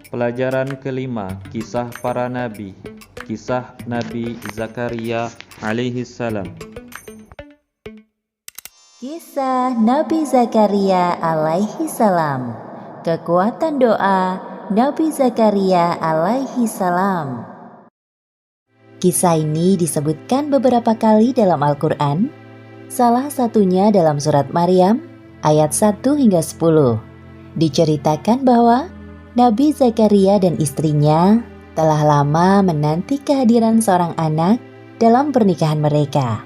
Pelajaran kelima, kisah para nabi. Kisah Nabi Zakaria alaihi salam. Kisah Nabi Zakaria alaihi salam. Kekuatan doa Nabi Zakaria alaihi salam. Kisah ini disebutkan beberapa kali dalam Al-Quran. Salah satunya dalam surat Maryam ayat 1 hingga 10. Diceritakan bahwa Nabi Zakaria dan istrinya telah lama menanti kehadiran seorang anak dalam pernikahan mereka.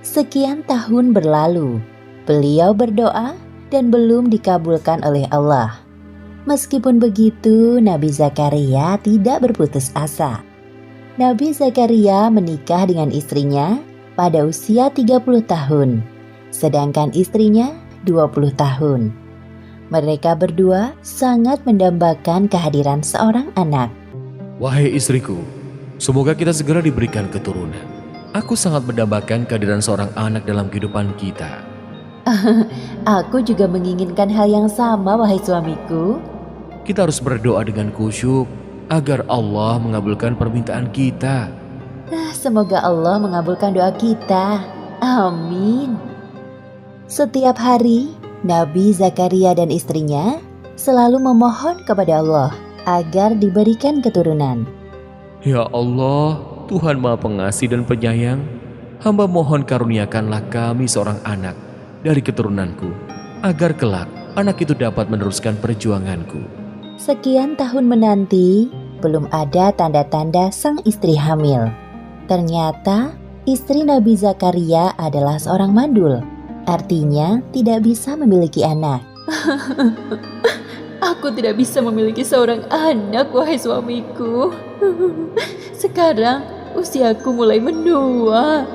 Sekian tahun berlalu, beliau berdoa dan belum dikabulkan oleh Allah. Meskipun begitu, Nabi Zakaria tidak berputus asa. Nabi Zakaria menikah dengan istrinya pada usia 30 tahun, sedangkan istrinya 20 tahun. Mereka berdua sangat mendambakan kehadiran seorang anak. Wahai istriku, semoga kita segera diberikan keturunan. Aku sangat mendambakan kehadiran seorang anak dalam kehidupan kita. Aku juga menginginkan hal yang sama, wahai suamiku. Kita harus berdoa dengan khusyuk agar Allah mengabulkan permintaan kita. Semoga Allah mengabulkan doa kita. Amin. Setiap hari, Nabi Zakaria dan istrinya selalu memohon kepada Allah agar diberikan keturunan. Ya Allah, Tuhan Maha Pengasih dan Penyayang, hamba mohon karuniakanlah kami seorang anak dari keturunanku, agar kelak anak itu dapat meneruskan perjuanganku. Sekian tahun menanti, belum ada tanda-tanda sang istri hamil. Ternyata istri Nabi Zakaria adalah seorang mandul. Artinya tidak bisa memiliki anak. Aku tidak bisa memiliki seorang anak, wahai suamiku. Sekarang usiaku mulai menua.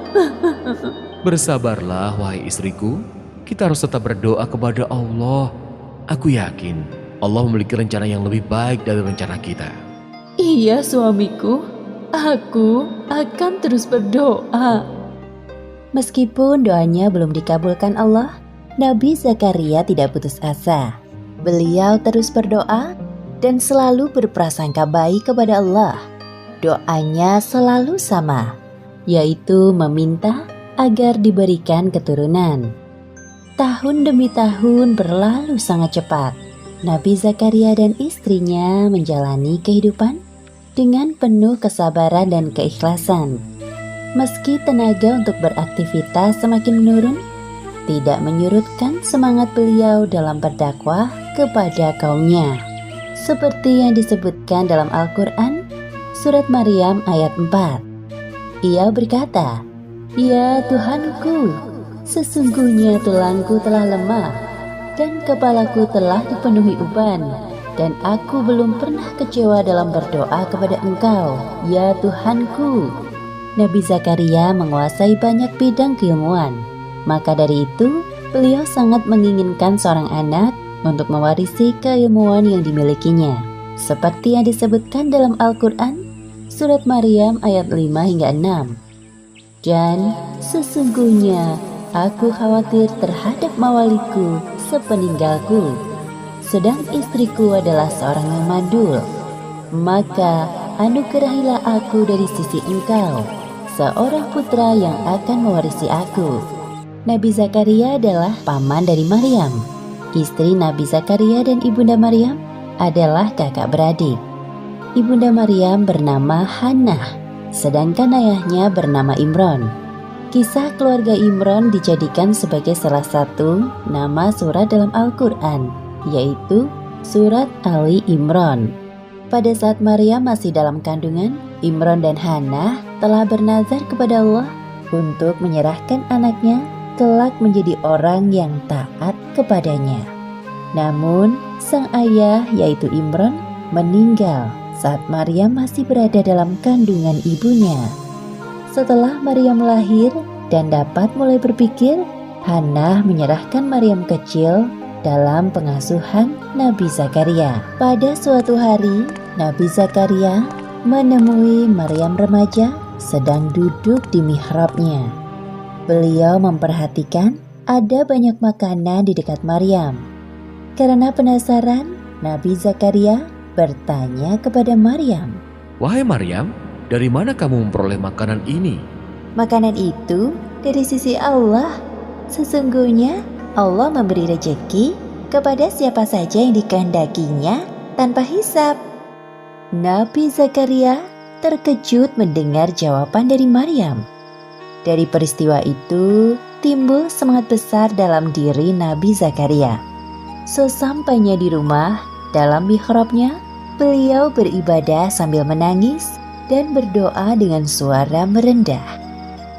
Bersabarlah wahai istriku, kita harus tetap berdoa kepada Allah. Aku yakin Allah memiliki rencana yang lebih baik dari rencana kita. Iya suamiku, aku akan terus berdoa. Meskipun doanya belum dikabulkan Allah, Nabi Zakaria tidak putus asa. Beliau terus berdoa dan selalu berprasangka baik kepada Allah. Doanya selalu sama, yaitu meminta agar diberikan keturunan. Tahun demi tahun berlalu sangat cepat. Nabi Zakaria dan istrinya menjalani kehidupan dengan penuh kesabaran dan keikhlasan. Meski tenaga untuk beraktivitas semakin menurun, tidak menyurutkan semangat beliau dalam berdakwah kepada kaumnya. Seperti yang disebutkan dalam Al-Quran, surat Maryam ayat 4. Ia berkata, "Ya Tuhanku, sesungguhnya tulangku telah lemah, dan kepalaku telah dipenuhi uban, dan aku belum pernah kecewa dalam berdoa kepada Engkau, ya Tuhanku." Nabi Zakaria menguasai banyak bidang keilmuan. Maka dari itu, beliau sangat menginginkan seorang anak untuk mewarisi keilmuan yang dimilikinya. Seperti yang disebutkan dalam Al-Quran, surat Maryam ayat 5 hingga 6. Dan sesungguhnya aku khawatir terhadap mawaliku sepeninggalku, sedang istriku adalah seorang yang mandul. Maka anugerahilah aku dari sisi Engkau seorang putra yang akan mewarisi aku. Nabi Zakaria adalah paman dari Maryam. Istri Nabi Zakaria dan Ibunda Maryam adalah kakak beradik. Ibunda Maryam bernama Hannah, sedangkan ayahnya bernama Imron. Kisah keluarga Imron dijadikan sebagai salah satu nama surat dalam Al-Quran, yaitu surat Ali Imron. Pada saat Maryam masih dalam kandungan, Imron dan Hannah telah bernazar kepada Allah untuk menyerahkan anaknya kelak menjadi orang yang taat kepadanya. Namun, sang ayah yaitu Imron meninggal saat Maryam masih berada dalam kandungan ibunya. Setelah Maryam lahir dan dapat mulai berpikir, Hannah menyerahkan Maryam kecil dalam pengasuhan Nabi Zakaria. Pada suatu hari, Nabi Zakaria menemui Maryam remaja sedang duduk di mihrabnya. Beliau memperhatikan ada banyak makanan di dekat Maryam. Karena penasaran, Nabi Zakaria bertanya kepada Maryam. Wahai Maryam, dari mana kamu memperoleh makanan ini? Makanan itu dari sisi Allah. Sesungguhnya Allah memberi rejeki kepada siapa saja yang dikehendakinya tanpa hisab. Nabi Zakaria terkejut mendengar jawaban dari Maryam. Dari peristiwa itu timbul semangat besar dalam diri Nabi Zakaria. Sesampainya di rumah, dalam mihrabnya, beliau beribadah sambil menangis dan berdoa dengan suara merendah.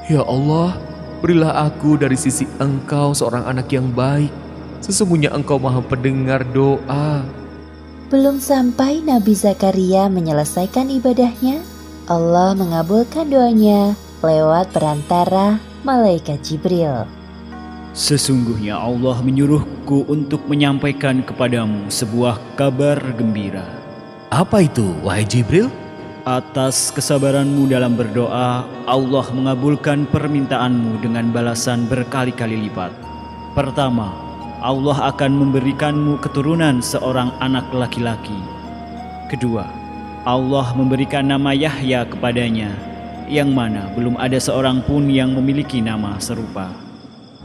Ya Allah, berilah aku dari sisi Engkau seorang anak yang baik. Sesungguhnya Engkau Maha Pendengar doa. Belum sampai Nabi Zakaria menyelesaikan ibadahnya, Allah mengabulkan doanya lewat perantara malaikat Jibril. Sesungguhnya Allah menyuruhku untuk menyampaikan kepadamu sebuah kabar gembira. Apa itu, wahai Jibril? Atas kesabaranmu dalam berdoa, Allah mengabulkan permintaanmu dengan balasan berkali-kali lipat. Pertama, Allah akan memberikanmu keturunan seorang anak laki-laki. Kedua, Allah memberikan nama Yahya kepadanya, yang mana belum ada seorang pun yang memiliki nama serupa.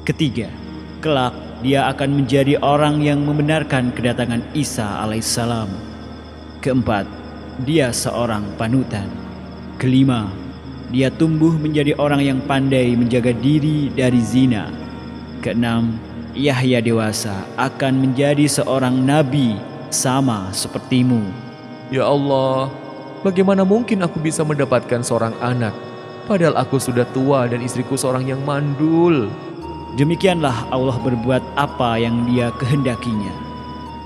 Ketiga, kelak dia akan menjadi orang yang membenarkan kedatangan Isa alaihissalam. Keempat, dia seorang panutan. Kelima, dia tumbuh menjadi orang yang pandai menjaga diri dari zina. Keenam, Yahya dewasa akan menjadi seorang nabi sama sepertimu. Ya Allah, bagaimana mungkin aku bisa mendapatkan seorang anak, padahal aku sudah tua dan istriku seorang yang mandul. Demikianlah Allah berbuat apa yang Dia kehendakinya.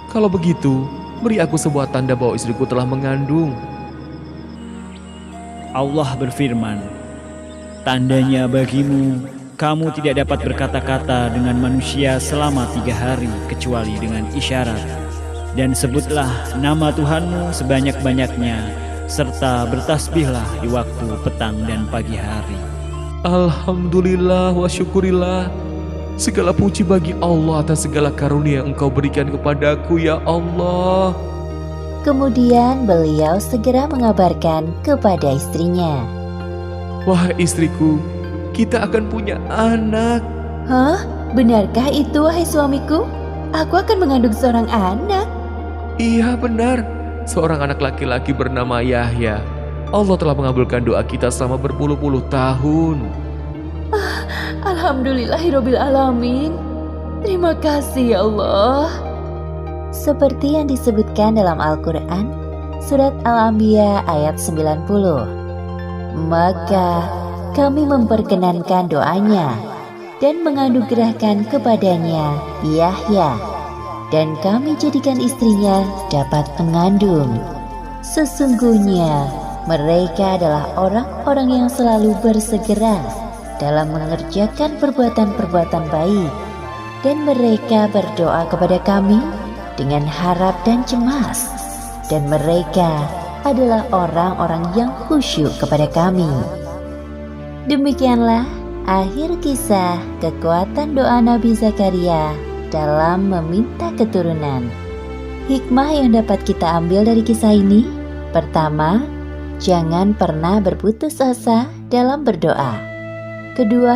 Kalau begitu, beri aku sebuah tanda bahwa istriku telah mengandung. Allah berfirman, tandanya bagimu, kamu tidak dapat berkata-kata dengan manusia selama 3 hari kecuali dengan isyarat. Dan sebutlah nama Tuhanmu sebanyak-banyaknya, serta bertasbihlah di waktu petang dan pagi hari. Alhamdulillah wa syukurillah. Segala puji bagi Allah atas segala karunia yang Engkau berikan kepadaku, ya Allah. Kemudian beliau segera mengabarkan kepada istrinya. Wahai istriku, kita akan punya anak. Hah? Benarkah itu, wahai suamiku? Aku akan mengandung seorang anak. Iya benar, seorang anak laki-laki bernama Yahya. Allah telah mengabulkan doa kita selama berpuluh-puluh tahun. Alhamdulillahirabbil alamin. Terima kasih ya Allah. Seperti yang disebutkan dalam Al-Quran, Surat Al-Anbiya ayat 90. Maka kami memperkenankan doanya dan menganugerahkan kepadanya Yahya, dan kami jadikan istrinya dapat mengandung. Sesungguhnya mereka adalah orang-orang yang selalu bersegera dalam mengerjakan perbuatan-perbuatan baik, dan mereka berdoa kepada kami dengan harap dan cemas, dan mereka adalah orang-orang yang khusyuk kepada kami. Demikianlah akhir kisah kekuatan doa Nabi Zakaria dalam meminta keturunan. Hikmah yang dapat kita ambil dari kisah ini: pertama, jangan pernah berputus asa dalam berdoa. Kedua,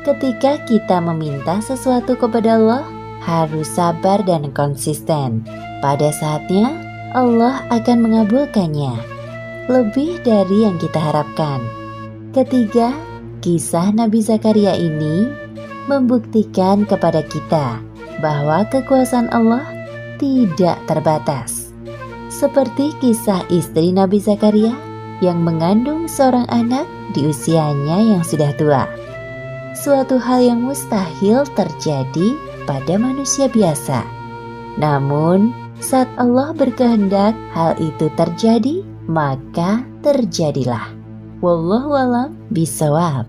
ketika kita meminta sesuatu kepada Allah, harus sabar dan konsisten. Pada saatnya, Allah akan mengabulkannya lebih dari yang kita harapkan. Ketiga, kisah Nabi Zakaria ini membuktikan kepada kita bahwa kekuasaan Allah tidak terbatas. Seperti kisah istri Nabi Zakaria yang mengandung seorang anak di usianya yang sudah tua. Suatu hal yang mustahil terjadi pada manusia biasa. Namun, saat Allah berkehendak hal itu terjadi, maka terjadilah. Wallahu a'lam bishawab.